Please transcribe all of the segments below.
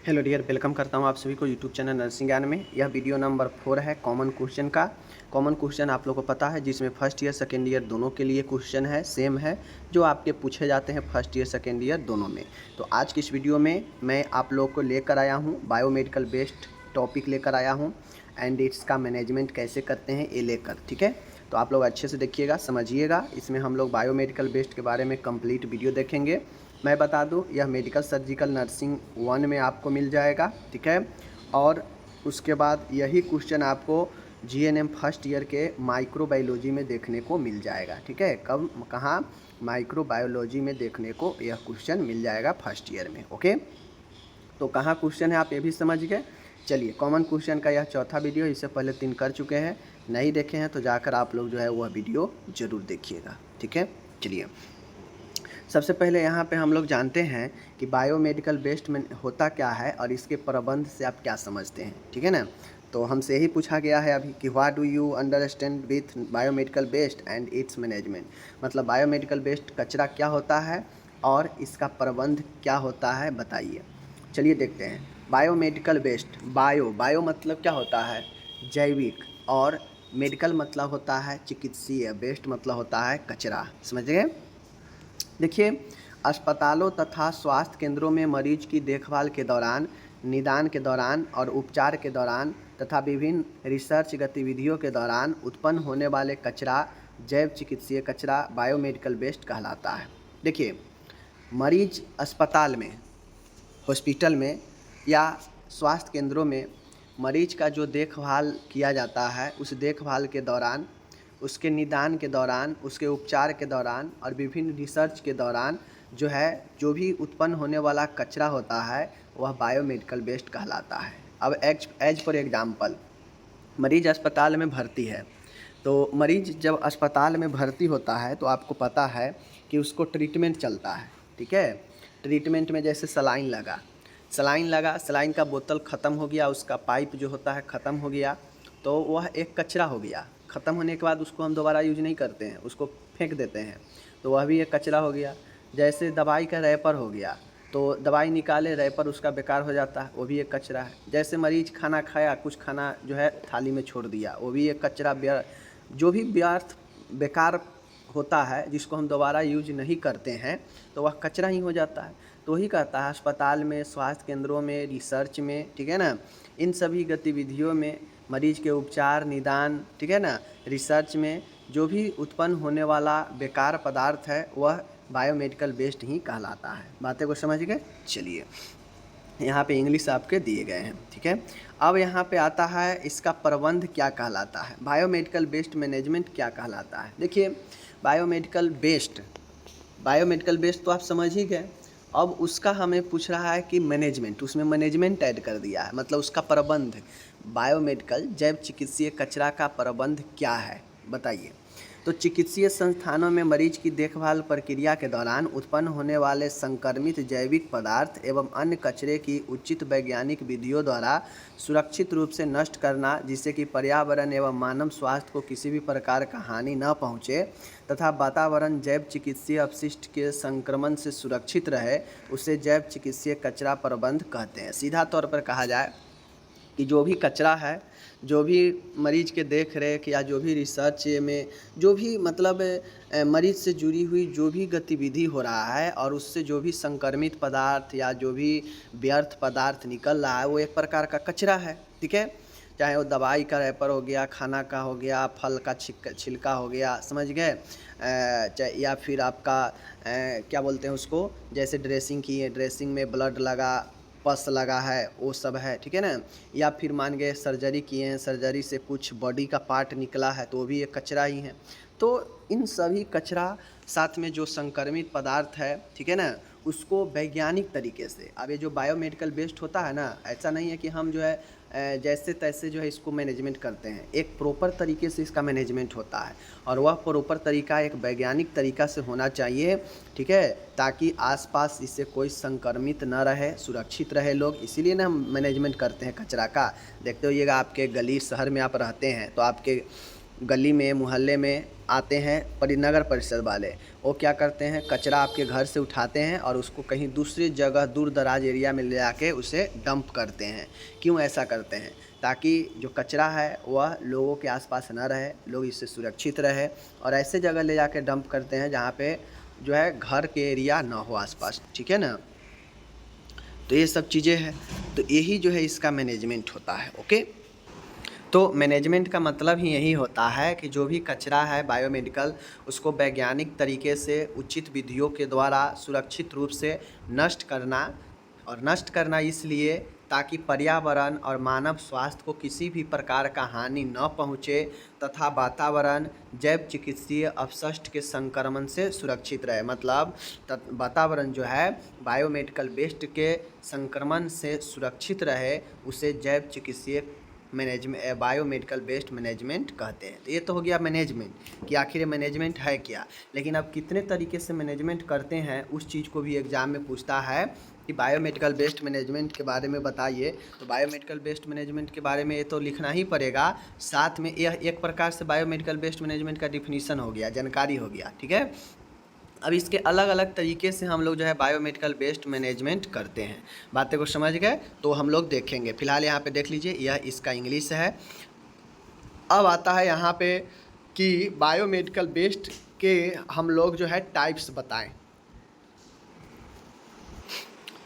Hello dear, welcome करता हूँ आप सभी को यूट्यूब चैनल नर्सिंग ज्ञान में। यह वीडियो नंबर 4 है कॉमन क्वेश्चन का। कॉमन क्वेश्चन आप लोगों को पता है, जिसमें फर्स्ट ईयर सेकेंड ईयर दोनों के लिए क्वेश्चन है, सेम है, जो आपके पूछे जाते हैं फर्स्ट ईयर सेकेंड ईयर दोनों में। तो आज की इस वीडियो में मैं आप लोग को लेकर आया हूँ बायोमेडिकल बेस्ड टॉपिक लेकर आया हूँ, एंड इसका मैनेजमेंट कैसे करते हैं ये लेकर। ठीक है, तो आप लोग अच्छे से देखिएगा, समझिएगा। इसमें हम लोग बायोमेडिकल बेस्ड के बारे में कंप्लीट वीडियो देखेंगे। मैं बता दूं, यह मेडिकल सर्जिकल नर्सिंग 1 में आपको मिल जाएगा। ठीक है, और उसके बाद यही क्वेश्चन आपको जीएनएम फर्स्ट ईयर के माइक्रोबायोलॉजी में देखने को मिल जाएगा। ठीक है, कब कहाँ माइक्रोबायोलॉजी में देखने को यह क्वेश्चन मिल जाएगा फर्स्ट ईयर में। ओके, तो कहाँ क्वेश्चन है आप ये भी समझ गए। चलिए, कॉमन क्वेश्चन का यह चौथा वीडियो, इससे पहले 3 कर चुके हैं, नहीं देखे हैं तो जाकर आप लोग जो है वह वीडियो ज़रूर देखिएगा। ठीक है, चलिए सबसे पहले यहाँ पे हम लोग जानते हैं कि बायोमेडिकल बेस्ड में होता क्या है और इसके प्रबंध से आप क्या समझते हैं। ठीक है ना, तो हमसे यही पूछा गया है अभी कि what do you understand with biomedical based and it's management. मतलब बायोमेडिकल बेस्ड कचरा क्या होता है और इसका प्रबंध क्या होता है, बताइए। चलिए देखते हैं। बायोमेडिकल बेस्ड, बायो मतलब क्या होता है, जैविक, और मेडिकल मतलब होता है चिकित्सीय, बेस्ड मतलब होता है कचरा। समझ गए। देखिए, अस्पतालों तथा स्वास्थ्य केंद्रों में मरीज की देखभाल के दौरान, निदान के दौरान और उपचार के दौरान तथा विभिन्न रिसर्च गतिविधियों के दौरान उत्पन्न होने वाले कचरा जैव चिकित्सीय कचरा बायोमेडिकल वेस्ट कहलाता है। देखिए, मरीज अस्पताल में, हॉस्पिटल में या स्वास्थ्य केंद्रों में मरीज का जो देखभाल किया जाता है, उस देखभाल के दौरान, उसके निदान के दौरान, उसके उपचार के दौरान और विभिन्न रिसर्च के दौरान जो है, जो भी उत्पन्न होने वाला कचरा होता है वह बायोमेडिकल वेस्ट कहलाता है। अब एज फॉर एग्जांपल, मरीज अस्पताल में भर्ती है, तो मरीज जब अस्पताल में भर्ती होता है तो आपको पता है कि उसको ट्रीटमेंट चलता है। ठीक है, ट्रीटमेंट में जैसे सलाइन लगा, सलाइन का बोतल ख़त्म हो गया, उसका पाइप जो होता है ख़त्म हो गया, तो वह एक कचरा हो गया। ख़त्म होने के बाद उसको हम दोबारा यूज नहीं करते हैं, उसको फेंक देते हैं, तो वह भी एक कचरा हो गया। जैसे दवाई का रैपर हो गया, तो दवाई निकाले, रैपर उसका बेकार हो जाता है, वो भी एक कचरा है। जैसे मरीज खाना खाया, कुछ खाना जो है थाली में छोड़ दिया, वो भी एक कचरा। जो भी व्यर्थ बेकार होता है जिसको हम दोबारा यूज नहीं करते हैं, तो वह कचरा ही हो जाता है। तो वही कहता है, अस्पताल में, स्वास्थ्य केंद्रों में, रिसर्च में, ठीक है ना, इन सभी गतिविधियों में मरीज के उपचार, निदान, ठीक है ना, रिसर्च में जो भी उत्पन्न होने वाला बेकार पदार्थ है वह बायोमेडिकल वेस्ट ही कहलाता है। बातें को समझ गए। चलिए, यहाँ पे इंग्लिश आपके दिए गए हैं। ठीक है, अब यहाँ पे आता है इसका प्रबंध क्या कहलाता है, बायोमेडिकल वेस्ट मैनेजमेंट क्या कहलाता है। देखिए, बायोमेडिकल वेस्ट तो आप समझ ही गए। अब उसका हमें पूछ रहा है कि मैनेजमेंट, उसमें मैनेजमेंट ऐड कर दिया है, मतलब उसका प्रबंध, बायोमेडिकल जैव चिकित्सीय कचरा का प्रबंध क्या है, बताइए। तो चिकित्सीय संस्थानों में मरीज की देखभाल प्रक्रिया के दौरान उत्पन्न होने वाले संक्रमित जैविक पदार्थ एवं अन्य कचरे की उचित वैज्ञानिक विधियों द्वारा सुरक्षित रूप से नष्ट करना, जिससे कि पर्यावरण एवं मानव स्वास्थ्य को किसी भी प्रकार का हानि न पहुँचे तथा वातावरण जैव चिकित्सीय अपशिष्ट के संक्रमण से सुरक्षित रहे, उसे जैव चिकित्सीय कचरा प्रबंध कहते हैं। सीधा तौर पर कहा जाए कि जो भी कचरा है, जो भी मरीज के देख रेख या जो भी रिसर्च में, जो भी मतलब मरीज से जुड़ी हुई जो भी गतिविधि हो रहा है और उससे जो भी संक्रमित पदार्थ या जो भी व्यर्थ पदार्थ निकल रहा है, वो एक प्रकार का कचरा है। ठीक है, चाहे वो दवाई का रैपर हो गया, खाना का हो गया, फल का छिलका हो गया, समझ गए, चाहे या फिर आपका क्या बोलते हैं उसको, जैसे ड्रेसिंग की है, ड्रेसिंग में ब्लड लगा, पस लगा है, वो सब है। ठीक है ना, या फिर मान गए सर्जरी किए हैं, सर्जरी से कुछ बॉडी का पार्ट निकला है, तो वो भी एक कचरा ही है। तो इन सभी कचरा, साथ में जो संक्रमित पदार्थ है, ठीक है ना, उसको वैज्ञानिक तरीके से, अब ये जो बायोमेडिकल वेस्ट होता है ना, ऐसा नहीं है कि हम जो है जैसे तैसे जो है इसको मैनेजमेंट करते हैं। एक प्रॉपर तरीके से इसका मैनेजमेंट होता है, और वह प्रॉपर तरीका एक वैज्ञानिक तरीका से होना चाहिए। ठीक है, ताकि आसपास इससे कोई संक्रमित न रहे, सुरक्षित रहे लोग। इसीलिए ना हम मैनेजमेंट करते हैं कचरा का। देखते होइएगा, आपके गली शहर में आप रहते हैं तो आपके गली में, मोहल्ले में आते हैं नगर परिषद वाले, वो क्या करते हैं, कचरा आपके घर से उठाते हैं और उसको कहीं दूसरी जगह दूर दराज एरिया में ले जाके उसे डंप करते हैं। क्यों ऐसा करते हैं? ताकि जो कचरा है वह लोगों के आसपास न रहे, लोग इससे सुरक्षित रहे, और ऐसे जगह ले जाके डंप करते हैं जहाँ पे जो है घर के एरिया ना हो आसपास, ठीक है ना। तो ये सब चीज़ें हैं, तो यही जो है इसका मैनेजमेंट होता है। ओके, तो मैनेजमेंट का मतलब ही यही होता है कि जो भी कचरा है बायोमेडिकल, उसको वैज्ञानिक तरीके से उचित विधियों के द्वारा सुरक्षित रूप से नष्ट करना, और नष्ट करना इसलिए ताकि पर्यावरण और मानव स्वास्थ्य को किसी भी प्रकार का हानि न पहुँचे तथा वातावरण जैव चिकित्सीय अपशिष्ट के संक्रमण से सुरक्षित रहे। मतलब वातावरण जो है बायोमेडिकल वेस्ट के संक्रमण से सुरक्षित रहे, उसे जैव चिकित्सीय मैनेजमेंट बायोमेडिकल वेस्ट मैनेजमेंट कहते हैं। तो ये तो हो गया मैनेजमेंट कि आखिर मैनेजमेंट है क्या। लेकिन अब कितने तरीके से मैनेजमेंट करते हैं उस चीज़ को भी एग्ज़ाम में पूछता है कि बायोमेडिकल वेस्ट मैनेजमेंट के बारे में बताइए। तो बायोमेडिकल वेस्ट मैनेजमेंट के बारे में ये तो लिखना ही पड़ेगा, साथ में यह एक प्रकार से बायोमेडिकल वेस्ट मैनेजमेंट का डिफिनीसन हो गया, जानकारी हो गया, ठीक है। अब इसके अलग अलग तरीके से हम लोग जो है बायोमेडिकल वेस्ट मैनेजमेंट करते हैं। बातें को समझ गए तो हम लोग देखेंगे। फिलहाल यहाँ पे देख लीजिए, यह इसका इंग्लिश है। अब आता है यहाँ पे कि बायोमेडिकल वेस्ट के हम लोग जो है टाइप्स बताएं।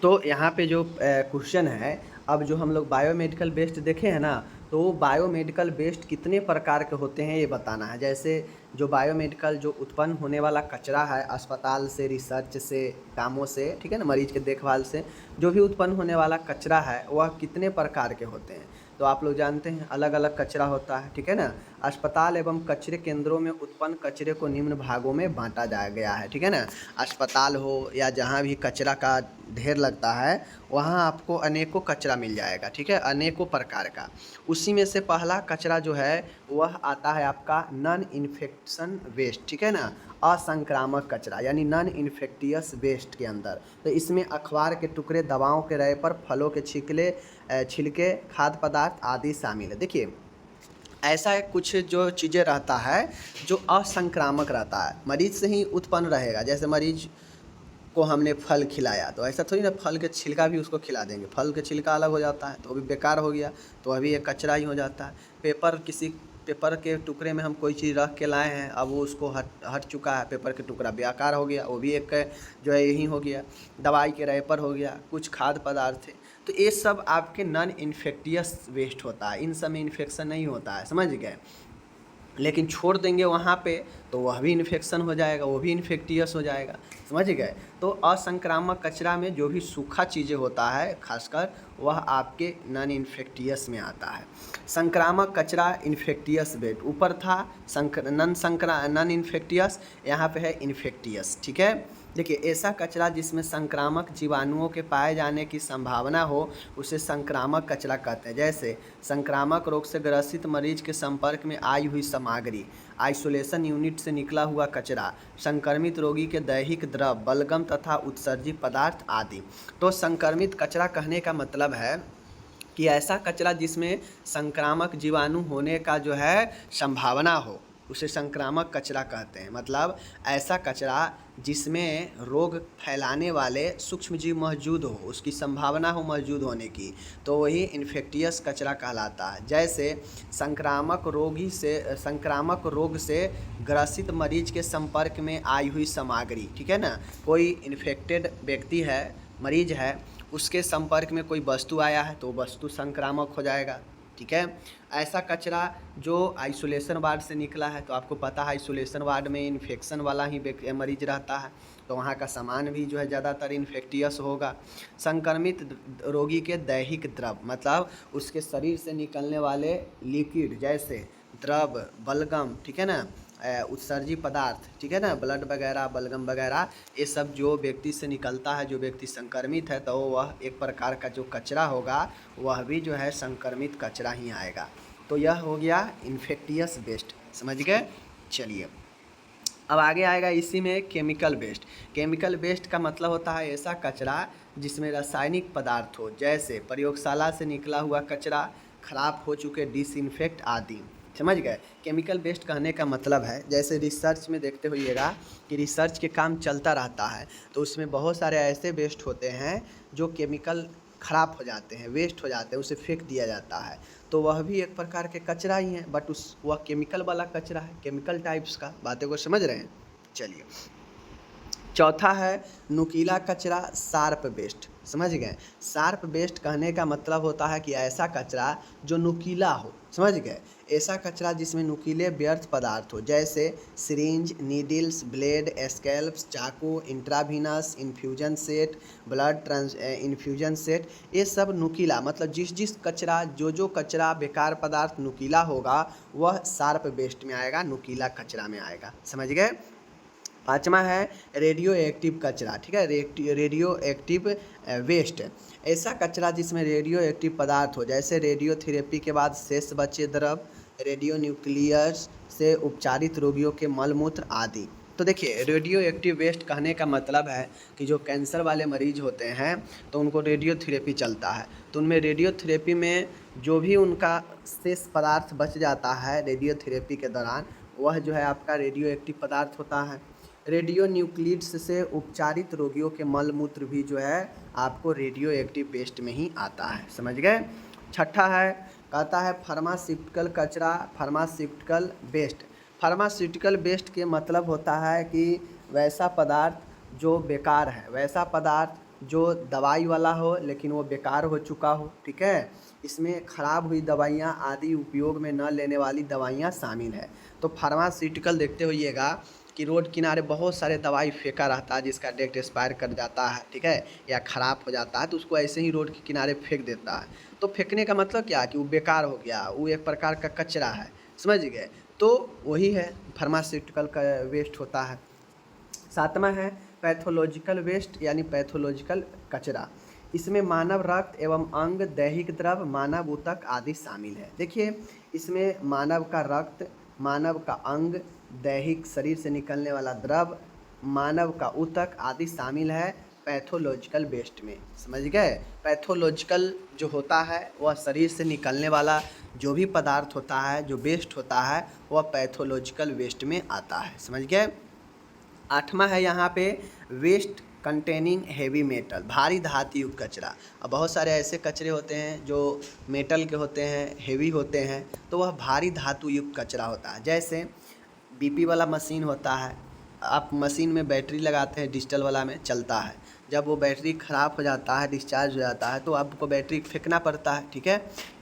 तो यहाँ पे जो क्वेश्चन है, अब जो हम लोग बायोमेडिकल वेस्ट देखे हैं ना, तो बायोमेडिकल वेस्ट कितने प्रकार के होते हैं ये बताना है। जैसे जो बायोमेडिकल जो उत्पन्न होने वाला कचरा है अस्पताल से, रिसर्च से, कामों से, ठीक है ना, मरीज के देखभाल से जो भी उत्पन्न होने वाला कचरा है वह कितने प्रकार के होते हैं। तो आप लोग जानते हैं अलग अलग कचरा होता है, ठीक है ना। अस्पताल एवं कचरे केंद्रों में उत्पन्न कचरे को निम्न भागों में बांटा जाया गया है, ठीक है ना। अस्पताल हो या जहाँ भी कचरा का ढेर लगता है वहाँ आपको अनेकों कचरा मिल जाएगा, ठीक है, अनेकों प्रकार का। उसी में से पहला कचरा जो है वह आता है आपका नॉन इन्फेक्शन वेस्ट, ठीक है ना, असंक्रामक कचरा यानी नॉन इन्फेक्टियस वेस्ट के अंदर। तो इसमें अखबार के टुकड़े, दवाओं के रैपर, फलों के छिलके, खाद्य पदार्थ आदि शामिल है। देखिए ऐसा कुछ जो चीज़ें रहता है जो असंक्रामक रहता है, मरीज से ही उत्पन्न रहेगा। जैसे मरीज को हमने फल खिलाया तो ऐसा थोड़ी ना फल के छिलका भी उसको खिला देंगे, फल के छिलका अलग हो जाता है तो वो भी बेकार हो गया, तो अभी एक कचरा ही हो जाता है। किसी पेपर के टुकड़े में हम कोई चीज़ रख के लाए हैं, अब वो उसको हट चुका है, पेपर के टुकड़ा बेकार हो गया, वो भी एक जो है यही हो गया। दवाई के रैपर हो गया, कुछ खाद्य पदार्थ थे, तो ये सब आपके नॉन इन्फेक्टियस वेस्ट होता है। इन सब में इन्फेक्शन नहीं होता है, समझ गए। लेकिन छोड़ देंगे वहाँ पे तो वह भी इन्फेक्शन हो जाएगा, वो भी इन्फेक्टियस हो जाएगा, समझ गए। तो असंक्रामक कचरा में जो भी सूखा चीज़ें होता है खासकर वह आपके नॉन इन्फेक्टियस में आता है। संक्रामक कचरा इन्फेक्टियस वेस्ट ऊपर था, नॉन इन्फेक्टियस, यहाँ पे है इन्फेक्टियस, ठीक है। देखिए ऐसा कचरा जिसमें संक्रामक जीवाणुओं के पाए जाने की संभावना हो उसे संक्रामक कचरा कहते हैं। जैसे संक्रामक रोग से ग्रसित मरीज के संपर्क में आई हुई सामग्री, आइसोलेशन यूनिट से निकला हुआ कचरा, संक्रमित रोगी के दैहिक द्रव, बलगम तथा उत्सर्जित पदार्थ आदि। तो संक्रमित कचरा कहने का मतलब है कि ऐसा कचरा जिसमें संक्रामक जीवाणु होने का जो है संभावना हो उसे संक्रामक कचरा कहते हैं। मतलब ऐसा कचरा जिसमें रोग फैलाने वाले सूक्ष्मजीव मौजूद हो, उसकी संभावना हो मौजूद होने की, तो वही इन्फेक्टियस कचरा कहलाता है। जैसे संक्रामक रोग से ग्रसित मरीज के संपर्क में आई हुई सामग्री, ठीक है ना, कोई इन्फेक्टेड व्यक्ति है, मरीज है, उसके संपर्क में कोई वस्तु आया है तो वस्तु संक्रामक हो जाएगा, ठीक है। ऐसा कचरा जो आइसोलेशन वार्ड से निकला है, तो आपको पता है आइसोलेशन वार्ड में इन्फेक्शन वाला ही मरीज रहता है, तो वहाँ का सामान भी जो है ज़्यादातर इन्फेक्टियस होगा। संक्रमित रोगी के दैहिक द्रव, मतलब उसके शरीर से निकलने वाले लिक्विड जैसे द्रव, बलगम, ठीक है ना, उत्सर्जित पदार्थ, ठीक है ना, ब्लड वगैरह, बलगम वगैरह, ये सब जो व्यक्ति से निकलता है, जो व्यक्ति संक्रमित है, तो वह एक प्रकार का जो कचरा होगा वह भी जो है संक्रमित कचरा ही आएगा। तो यह हो गया इन्फेक्टियस वेस्ट, समझ गए। चलिए अब आगे आएगा इसी में केमिकल वेस्ट। केमिकल वेस्ट का मतलब होता है ऐसा कचरा जिसमें रासायनिक पदार्थ हो, जैसे प्रयोगशाला से निकला हुआ कचरा, खराब हो चुके डिसइंफेक्ट आदि। समझ गए। केमिकल वेस्ट कहने का मतलब है, जैसे रिसर्च में देखते होइएगा कि रिसर्च के काम चलता रहता है, तो उसमें बहुत सारे ऐसे वेस्ट होते हैं जो केमिकल ख़राब हो जाते हैं, वेस्ट हो जाते हैं, उसे फेंक दिया जाता है, तो वह भी एक प्रकार के कचरा ही है, बट वह केमिकल वाला कचरा है, केमिकल टाइप्स का। बातें को समझ रहे हैं। चलिए, चौथा है नुकीला कचरा, शार्प वेस्ट। समझ गए। शार्प वेस्ट कहने का मतलब होता है कि ऐसा कचरा जो नुकीला हो। समझ गए। ऐसा कचरा जिसमें नुकीले व्यर्थ पदार्थ हो, जैसे सिरिंज, नीडल्स, ब्लेड, स्कैल्प्स, चाकू, intravenous infusion set, blood infusion set, ये सब नुकीला, मतलब जिस कचरा जो कचरा बेकार पदार्थ नुकीला होगा वह शार्प वेस्ट में आएगा, नुकीला कचरा में आएगा। समझ गए। पाँचवा है रेडियो एक्टिव कचरा। ठीक है, रेडियो एक्टिव वेस्ट, ऐसा कचरा जिसमें रेडियो एक्टिव पदार्थ हो, जैसे रेडियोथेरेपी के बाद शेष बचे द्रव, रेडियो न्यूक्लियस से उपचारित रोगियों के मलमूत्र आदि। तो देखिए, रेडियो एक्टिव वेस्ट कहने का मतलब है कि जो कैंसर वाले मरीज होते हैं तो उनको रेडियोथेरेपी चलता है, तो उनमें रेडियोथेरेपी में जो भी उनका शेष पदार्थ बच जाता है रेडियोथेरेपी के दौरान, वह जो है आपका रेडियो एक्टिव पदार्थ होता है। रेडियो न्यूक्लिड्स से उपचारित रोगियों के मलमूत्र भी जो है आपको रेडियो एक्टिव वेस्ट में ही आता है। समझ गए। छठा है, कहता है फार्मास्यूटिकल कचरा, फार्मास्यूटिकल वेस्ट। फार्मास्यूटिकल वेस्ट के मतलब होता है कि वैसा पदार्थ जो बेकार है, वैसा पदार्थ जो दवाई वाला हो लेकिन वो बेकार हो चुका हो। ठीक है, इसमें ख़राब हुई दवाइयाँ आदि, उपयोग में न लेने वाली दवाइयाँ शामिल है। तो फार्मास्यूटिकल देखते होइएगा कि रोड किनारे बहुत सारे दवाई फेंका रहता है जिसका डेट एक्सपायर कर जाता है, ठीक है, या ख़राब हो जाता है, तो उसको ऐसे ही रोड के किनारे फेंक देता है। तो फेंकने का मतलब क्या है कि वो बेकार हो गया, वो एक प्रकार का कचरा है। समझ गए। तो वही है, फार्मास्यूटिकल का वेस्ट होता है। सातवां है पैथोलॉजिकल वेस्ट, यानी पैथोलॉजिकल कचरा। इसमें मानव रक्त एवं अंग, दैहिक द्रव, मानव ऊतक आदि शामिल है। देखिए, इसमें मानव का रक्त, मानव का अंग, दैहिक शरीर से निकलने वाला द्रव, मानव का ऊतक आदि शामिल है पैथोलॉजिकल वेस्ट में। समझ गए। पैथोलॉजिकल जो होता है वह शरीर से निकलने वाला जो भी पदार्थ होता है, जो वेस्ट होता है, वह पैथोलॉजिकल वेस्ट में आता है। समझ गए। आठवां है यहाँ पे वेस्ट कंटेनिंग हेवी मेटल, भारी धातु युक्त कचरा। अब बहुत सारे ऐसे कचरे होते हैं जो मेटल के होते हैं, हेवी होते हैं, तो वह भारी धातु युक्त कचरा होता है। जैसे बीपी वाला मशीन होता है, आप मशीन में बैटरी लगाते हैं, डिजिटल वाला में चलता है, जब वो बैटरी ख़राब हो जाता है, डिस्चार्ज हो जाता है, तो आपको बैटरी फेंकना पड़ता है। ठीक है,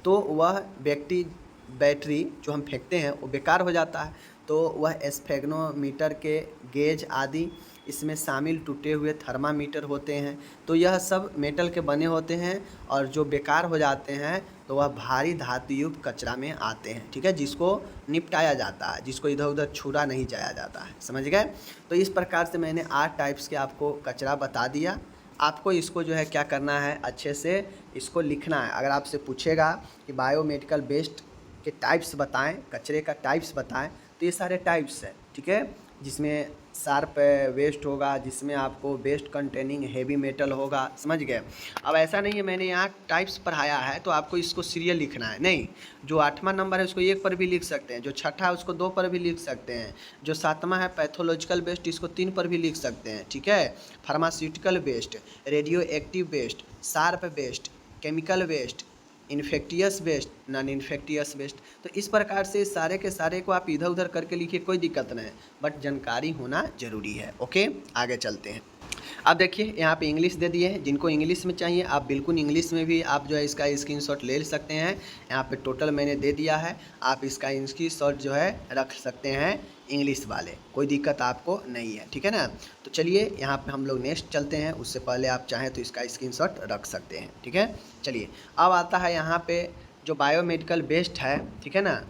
तो वह बैटरी जो हम फेंकते हैं वो बेकार हो जाता है, तो वह स्फेग्नोमीटर के गेज आदि इसमें शामिल टूटे हुए थर्मामीटर होते हैं। तो यह सब मेटल के बने होते हैं और जो बेकार हो जाते हैं तो वह भारी धातु युक्त कचरा में आते हैं। ठीक है, जिसको निपटाया जाता है, जिसको इधर उधर छुड़ा नहीं जाया जाता है। समझ गए। तो इस प्रकार से मैंने 8 टाइप्स के आपको कचरा बता दिया। आपको इसको जो है क्या करना है, अच्छे से इसको लिखना है। अगर आपसे पूछेगा कि बायोमेडिकल वेस्ट के टाइप्स बताएं, कचरे का टाइप्स बताएं, तो ये सारे टाइप्स हैं। ठीक है, जिसमें शार्प वेस्ट होगा, जिसमें आपको वेस्ट कंटेनिंग हेवी मेटल होगा। समझ गए। अब ऐसा नहीं है मैंने यहाँ टाइप्स पढ़ाया है तो आपको इसको सीरियल लिखना है, नहीं। जो 8वां नंबर है उसको 1 पर भी लिख सकते हैं, जो 6ठा है उसको 2 पर भी लिख सकते हैं, जो 7वां है पैथोलॉजिकल वेस्ट इसको 3 पर भी लिख सकते हैं। ठीक है, pharmaceutical waste, radioactive waste, sharp waste, chemical waste, infectious waste, non infectious waste. तो इस प्रकार से सारे के सारे को आप इधर उधर करके लिखिए, कोई दिक्कत नहीं, बट जानकारी होना ज़रूरी है। ओके, आगे चलते हैं। अब देखिए यहाँ पे इंग्लिश दे दिए हैं, जिनको इंग्लिश में चाहिए आप बिल्कुल इंग्लिश में भी आप जो है इसका स्क्रीनशॉट ले सकते हैं। यहाँ पे टोटल मैंने दे दिया है, आप इसका स्क्रीनशॉट जो है रख सकते हैं इंग्लिश वाले, कोई दिक्कत आपको नहीं है। ठीक है ना। तो चलिए यहाँ पे हम लोग नेक्स्ट चलते हैं, उससे पहले आप चाहें तो इसका स्क्रीनशॉट रख सकते हैं। ठीक है, चलिए अब आता है यहाँ पे जो बायोमेडिकल वेस्ट है। ठीक है ना।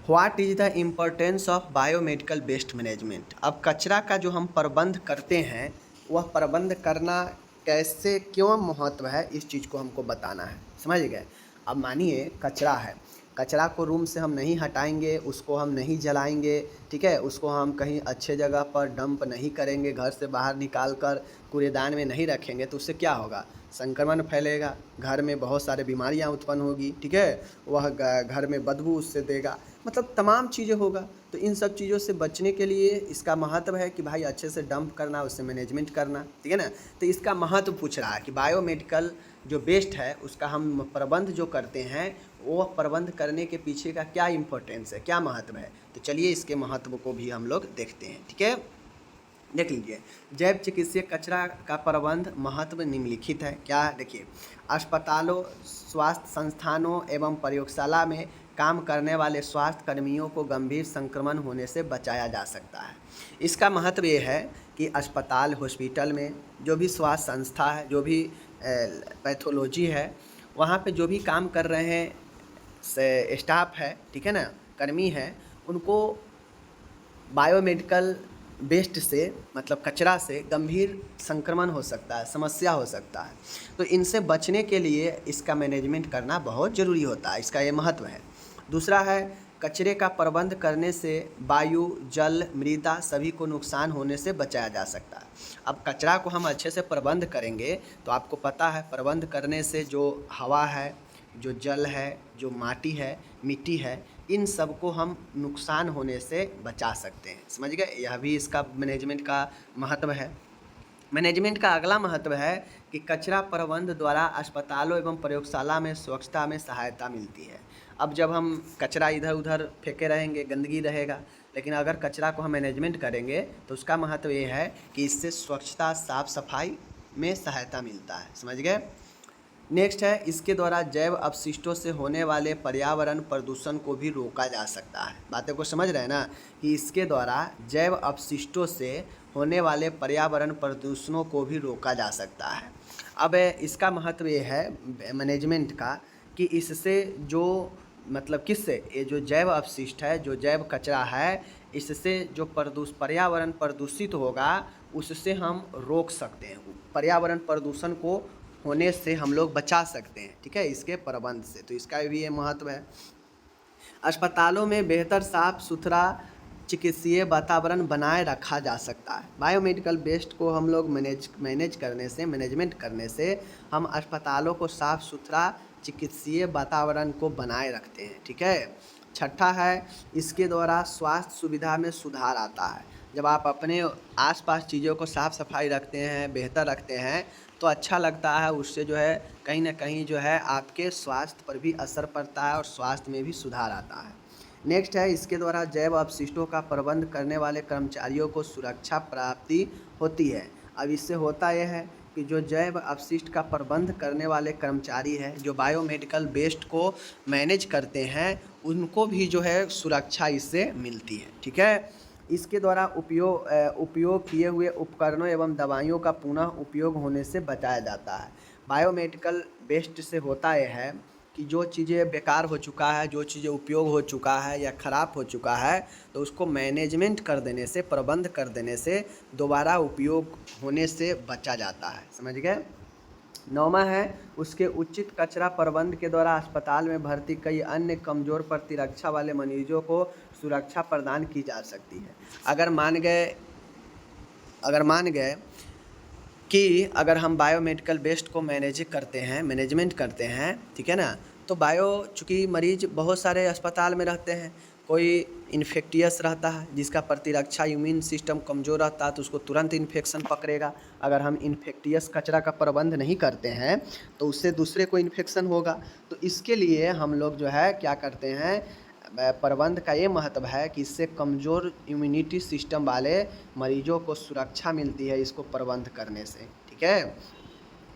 What is the importance of biomedical waste management. अब कचरा का जो हम प्रबंध करते हैं वह प्रबंध करना कैसे, क्यों महत्व है, इस चीज़ को हमको बताना है। समझ गए। अब मानिए कचरा है, कचरा को रूम से हम नहीं हटाएंगे, उसको हम नहीं जलाएंगे, ठीक है, उसको हम कहीं अच्छे जगह पर डंप नहीं करेंगे, घर से बाहर निकाल कर कूड़ेदान में नहीं रखेंगे, तो उससे क्या होगा, संक्रमण फैलेगा, घर में बहुत सारे बीमारियां उत्पन्न होगी, ठीक है, वह घर में बदबू उससे देगा, मतलब तमाम चीज़ें होगा। तो इन सब चीज़ों से बचने के लिए इसका महत्व है कि भाई अच्छे से डंप करना, उससे मैनेजमेंट करना, ठीक है ना। तो इसका महत्व पूछ रहा है कि बायोमेडिकल जो वेस्ट है उसका हम प्रबंध जो करते हैं, वो प्रबंध करने के पीछे का क्या इम्पोर्टेंस है, क्या महत्व है। तो चलिए इसके महत्व को भी हम लोग देखते हैं, ठीक है। देख लीजिए, जैव चिकित्सीय कचरा का प्रबंध महत्व निम्नलिखित है। क्या, देखिए, अस्पतालों, स्वास्थ्य संस्थानों एवं प्रयोगशाला में काम करने वाले स्वास्थ्य कर्मियों को गंभीर संक्रमण होने से बचाया जा सकता है। इसका महत्व ये है कि अस्पताल, हॉस्पिटल में जो भी स्वास्थ्य संस्था है, जो भी पैथोलॉजी है, वहाँ पे जो भी काम कर रहे हैं स्टाफ है, ठीक है ना, कर्मी है, उनको बायोमेडिकल वेस्ट से, मतलब कचरा से गंभीर संक्रमण हो सकता है, समस्या हो सकता है। तो इनसे बचने के लिए इसका मैनेजमेंट करना बहुत ज़रूरी होता है, इसका ये महत्व है। दूसरा है, कचरे का प्रबंध करने से वायु, जल, मृदा सभी को नुकसान होने से बचाया जा सकता है। अब कचरा को हम अच्छे से प्रबंध करेंगे तो आपको पता है, प्रबंध करने से जो हवा है, जो जल है, जो माटी है, मिट्टी है, इन सब को हम नुकसान होने से बचा सकते हैं। समझ गए, यह भी इसका मैनेजमेंट का महत्व है। मैनेजमेंट का अगला महत्व है कि कचरा प्रबंध द्वारा अस्पतालों एवं प्रयोगशाला में स्वच्छता में सहायता मिलती है। अब जब हम कचरा इधर उधर फेंके रहेंगे, गंदगी रहेगा, लेकिन अगर कचरा को हम मैनेजमेंट करेंगे तो उसका महत्व ये है कि इससे स्वच्छता, साफ सफाई में सहायता मिलता है। समझ गए। नेक्स्ट है, इसके द्वारा जैव अपशिष्टों से होने वाले पर्यावरण प्रदूषण को भी रोका जा सकता है। बातें को समझ रहे हैं ना, कि इसके द्वारा जैव अपशिष्टों से होने वाले पर्यावरण प्रदूषणों को भी रोका जा सकता है। अब इसका महत्व ये है मैनेजमेंट का कि इससे जो, मतलब किससे, ये जो जैव अपशिष्ट है, जो जैव कचरा है, इससे जो पर्यावरण प्रदूषित होगा उससे हम रोक सकते हैं, पर्यावरण प्रदूषण को होने से हम लोग बचा सकते हैं, ठीक है, इसके प्रबंध से। तो इसका भी ये महत्व है। अस्पतालों में बेहतर साफ सुथरा चिकित्सीय वातावरण बनाए रखा जा सकता है। बायोमेडिकल वेस्ट को हम लोग मैनेजमेंट करने से हम अस्पतालों को साफ सुथरा चिकित्सीय वातावरण को बनाए रखते हैं, ठीक है। छठा है, इसके द्वारा स्वास्थ्य सुविधा में सुधार आता है। जब आप अपने आसपास चीज़ों को साफ़ सफाई रखते हैं, बेहतर रखते हैं, तो अच्छा लगता है, उससे जो है कहीं ना कहीं जो है आपके स्वास्थ्य पर भी असर पड़ता है और स्वास्थ्य में भी सुधार आता है। नेक्स्ट है, इसके द्वारा जैव अपशिष्टों का प्रबंध करने वाले कर्मचारियों को सुरक्षा प्राप्ति होती है। अब इससे होता यह है कि जो जैव अपशिष्ट का प्रबंध करने वाले कर्मचारी हैं, जो बायोमेडिकल वेस्ट को मैनेज करते हैं, उनको भी जो है सुरक्षा इससे मिलती है, ठीक है। इसके द्वारा उपयोग किए हुए उपकरणों एवं दवाइयों का पुनः उपयोग होने से बचाया जाता है। बायोमेडिकल वेस्ट से होता यह है कि जो चीज़ें बेकार हो चुका है, जो चीज़ें उपयोग हो चुका है या ख़राब हो चुका है, तो उसको मैनेजमेंट कर देने से, प्रबंध कर देने से दोबारा उपयोग होने से बचा जाता है। समझ गए। 9वां है, उसके उचित कचरा प्रबंध के द्वारा अस्पताल में भर्ती कई अन्य कमज़ोर प्रतिरक्षा वाले मरीजों को सुरक्षा प्रदान की जा सकती है। अगर मान गए कि अगर हम बायोमेडिकल वेस्ट को मैनेजमेंट करते हैं, ठीक है ना, तो चूँकि मरीज बहुत सारे अस्पताल में रहते हैं, कोई इन्फेक्टियस रहता है जिसका प्रतिरक्षा इम्यून सिस्टम कमज़ोर रहता है, तो उसको तुरंत इन्फेक्शन पकड़ेगा। अगर हम इन्फेक्टियस कचरा का प्रबंध नहीं करते हैं तो उससे दूसरे को इन्फेक्शन होगा। तो इसके लिए हम लोग जो है क्या करते हैं, प्रबंध का ये महत्व है कि इससे कमज़ोर इम्यूनिटी सिस्टम वाले मरीजों को सुरक्षा मिलती है इसको प्रबंध करने से, ठीक है।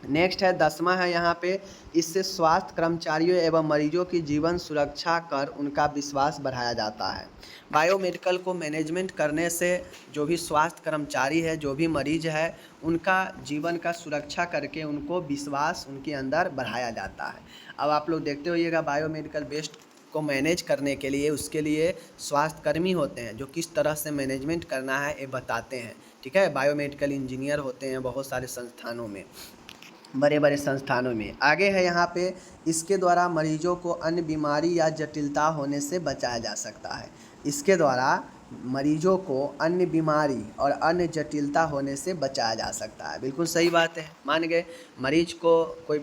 नेक्स्ट है 10वां है यहाँ पे, इससे स्वास्थ्य कर्मचारियों एवं मरीजों की जीवन सुरक्षा कर उनका विश्वास बढ़ाया जाता है। बायोमेडिकल को मैनेजमेंट करने से जो भी स्वास्थ्य कर्मचारी है, जो भी मरीज है, उनका जीवन का सुरक्षा करके उनको विश्वास उनके अंदर बढ़ाया जाता है। अब आप लोग देखते होइएगा, बायोमेडिकल वेस्ट को मैनेज करने के लिए उसके लिए स्वास्थ्य कर्मी होते हैं जो किस तरह से मैनेजमेंट करना है ये बताते हैं, ठीक है। बायोमेडिकल इंजीनियर होते हैं बहुत सारे संस्थानों में। बड़े बड़े संस्थानों में। आगे है यहाँ पे, इसके द्वारा मरीजों को अन्य बीमारी या जटिलता होने से बचाया जा सकता है। इसके द्वारा मरीजों को अन्य बीमारी और अन्य जटिलता होने से बचाया जा सकता है। बिल्कुल सही बात है। मान गए मरीज को कोई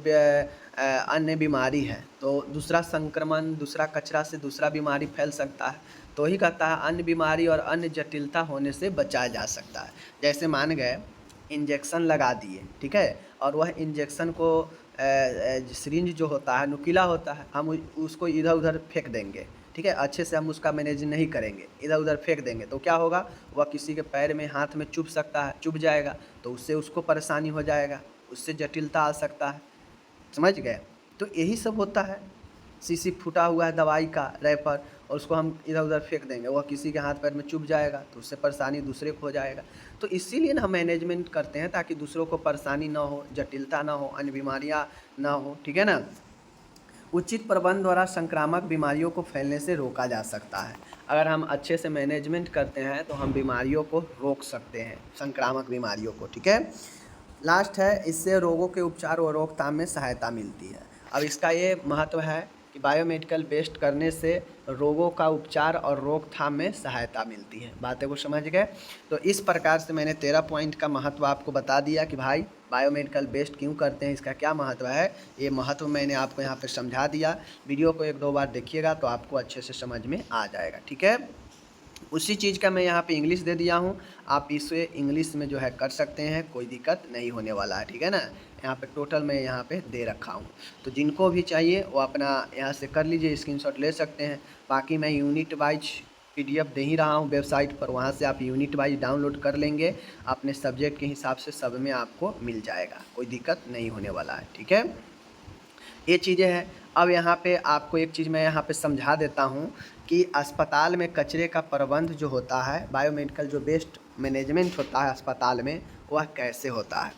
अन्य बीमारी है तो दूसरा संक्रमण, दूसरा कचरा से दूसरा बीमारी फैल सकता है, तो ही कहता है अन्य बीमारी और अन्य जटिलता होने से बचाया जा सकता है। जैसे मान गए इंजेक्शन लगा दिए, ठीक है, और वह इंजेक्शन को सिरिंज जो होता है नुकीला होता है, हम उसको इधर उधर फेंक देंगे, ठीक है, अच्छे से हम उसका मैनेज नहीं करेंगे, इधर उधर फेंक देंगे तो क्या होगा, वह किसी के पैर में हाथ में चुभ सकता है, चुभ जाएगा तो उससे उसको परेशानी हो जाएगा, उससे जटिलता आ सकता है। समझ गए? तो यही सब होता है। शीशी फूटा हुआ है दवाई का रैपर और उसको हम इधर उधर फेंक देंगे, वह किसी के हाथ पैर में चुभ जाएगा तो उससे परेशानी दूसरे को हो जाएगा। तो इसीलिए ना हम मैनेजमेंट करते हैं ताकि दूसरों को परेशानी ना हो, जटिलता ना हो, अन्य बीमारियाँ ना हो, ठीक है ना। उचित प्रबंध द्वारा संक्रामक बीमारियों को फैलने से रोका जा सकता है। अगर हम अच्छे से मैनेजमेंट करते हैं तो हम बीमारियों को रोक सकते हैं, संक्रामक बीमारियों को, ठीक है। लास्ट है, इससे रोगों के उपचार और रोकथाम में सहायता मिलती है। अब इसका ये महत्व है कि बायोमेडिकल बेस्ड करने से रोगों का उपचार और रोकथाम में सहायता मिलती है। बातें को समझ गए? तो इस प्रकार से मैंने 13 पॉइंट का महत्व आपको बता दिया कि भाई बायोमेडिकल बेस्ड क्यों करते हैं, इसका क्या महत्व है। ये महत्व मैंने आपको यहाँ पे समझा दिया। वीडियो को 1-2 बार देखिएगा तो आपको अच्छे से समझ में आ जाएगा, ठीक है। उसी चीज़ का मैं यहाँ पे इंग्लिश दे दिया हूँ, आप इसे इंग्लिश में जो है कर सकते हैं, कोई दिक्कत नहीं होने वाला है, ठीक है ना। यहाँ पे टोटल मैं यहाँ पे दे रखा हूँ, तो जिनको भी चाहिए वो अपना यहाँ से कर लीजिए, स्क्रीनशॉट ले सकते हैं। बाकी मैं यूनिट वाइज PDF दे ही रहा हूँ वेबसाइट पर, वहाँ से आप यूनिट वाइज डाउनलोड कर लेंगे, अपने सब्जेक्ट के हिसाब से सब में आपको मिल जाएगा, कोई दिक्कत नहीं होने वाला है, ठीक है। ये चीज़ें हैं। अब यहाँ पे आपको एक चीज़ मैं यहाँ पे समझा देता हूँ कि अस्पताल में कचरे का प्रबंध जो होता है, बायोमेडिकल जो बेस्ट मैनेजमेंट होता है अस्पताल में, वह कैसे होता है।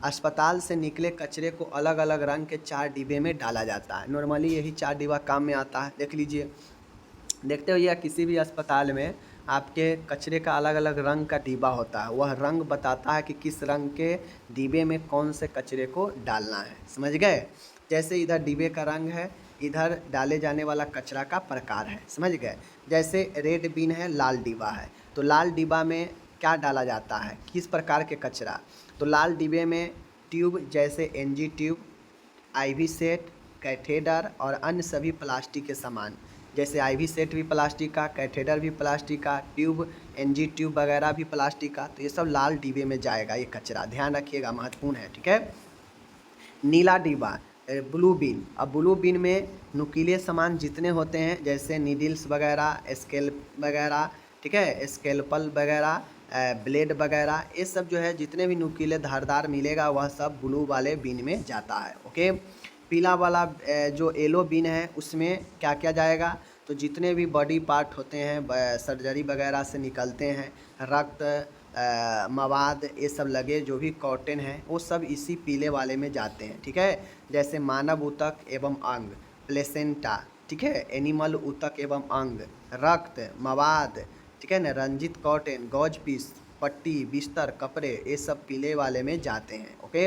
अस्पताल से निकले कचरे को अलग अलग रंग के 4 डिब्बे में डाला जाता है। नॉर्मली यही 4 डिब्बा काम में आता है। देख लीजिए, देखते हो, या किसी भी अस्पताल में आपके कचरे का अलग अलग रंग का डिब्बा होता है, वह रंग बताता है कि किस रंग के डिब्बे में कौन से कचरे को डालना है। समझ गए? जैसे इधर डिब्बे का रंग है, इधर डाले जाने वाला कचरा का प्रकार है। समझ गए? जैसे रेड बिन है, लाल डिब्बा है, तो लाल डिब्बा में क्या डाला जाता है, किस प्रकार के कचरा। तो लाल डिब्बे में ट्यूब जैसे NG tube, IV set, catheter और अन्य सभी प्लास्टिक के सामान, जैसे IV सेट भी प्लास्टिक का, कैथेटर भी प्लास्टिक का, ट्यूब NG ट्यूब वगैरह भी प्लास्टिक का, तो ये सब लाल डिब्बे में जाएगा ये कचरा, ध्यान रखिएगा, महत्वपूर्ण है, ठीक है। नीला डिब्बा ब्लू बिन। अब ब्लू बिन में नुकीले सामान जितने होते हैं, जैसे नीडल्स वगैरह, स्केल वगैरह, ठीक है, स्केलपल वगैरह, ब्लेड वगैरह, ये सब जो है जितने भी नुकीले धारदार मिलेगा वह सब ब्लू वाले बिन में जाता है। ओके। पीला वाला जो येलो बिन है उसमें क्या क्या जाएगा, तो जितने भी बॉडी पार्ट होते हैं, सर्जरी वगैरह से निकलते हैं, रक्त मवाद, ये सब लगे जो भी कॉटन है वो सब इसी पीले वाले में जाते हैं, ठीक है। जैसे मानव ऊतक एवं अंग, प्लेसेंटा, ठीक है, एनिमल ऊतक एवं अंग, रक्त मवाद, ठीक है ना, रंजित कॉटन, गॉज पीस, पट्टी, बिस्तर, कपड़े, ये सब पीले वाले में जाते हैं। ओके।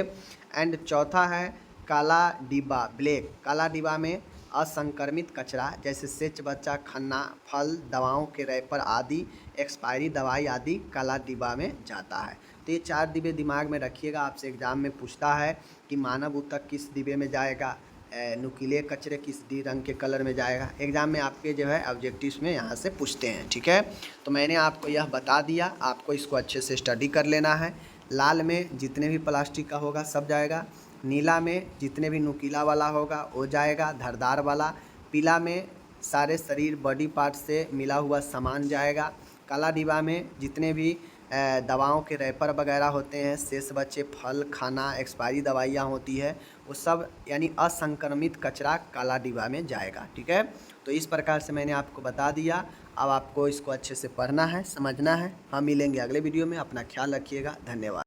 एंड चौथा है काला डिब्बा, ब्लैक। काला डिब्बा में असंक्रमित कचरा जैसे सेच बच्चा, खन्ना, फल, दवाओं के रैपर आदि, एक्सपायरी दवाई आदि काला डिब्बा में जाता है। तो ये 4 डिब्बे दिमाग में रखिएगा, आपसे एग्जाम में पूछता है कि मानव ऊतक किस डिब्बे में जाएगा, नुकीले कचरे किस रंग के कलर में जाएगा। एग्ज़ाम में आपके जो है ऑब्जेक्टिव्स में यहाँ से पूछते हैं, ठीक है। तो मैंने आपको यह बता दिया, आपको इसको अच्छे से स्टडी कर लेना है। लाल में जितने भी प्लास्टिक का होगा सब जाएगा, नीला में जितने भी नुकीला वाला होगा वो जाएगा, धारदार वाला, पीला में सारे शरीर बॉडी पार्ट से मिला हुआ सामान जाएगा, काला डिब्बा में जितने भी दवाओं के रैपर वगैरह होते हैं, शेष बचे फल, खाना, एक्सपायरी दवाइयाँ होती है, वो सब यानी असंक्रमित कचरा काला डिब्बा में जाएगा, ठीक है। तो इस प्रकार से मैंने आपको बता दिया। अब आपको इसको अच्छे से पढ़ना है, समझना है। हम मिलेंगे अगले वीडियो में, अपना ख्याल रखिएगा, धन्यवाद।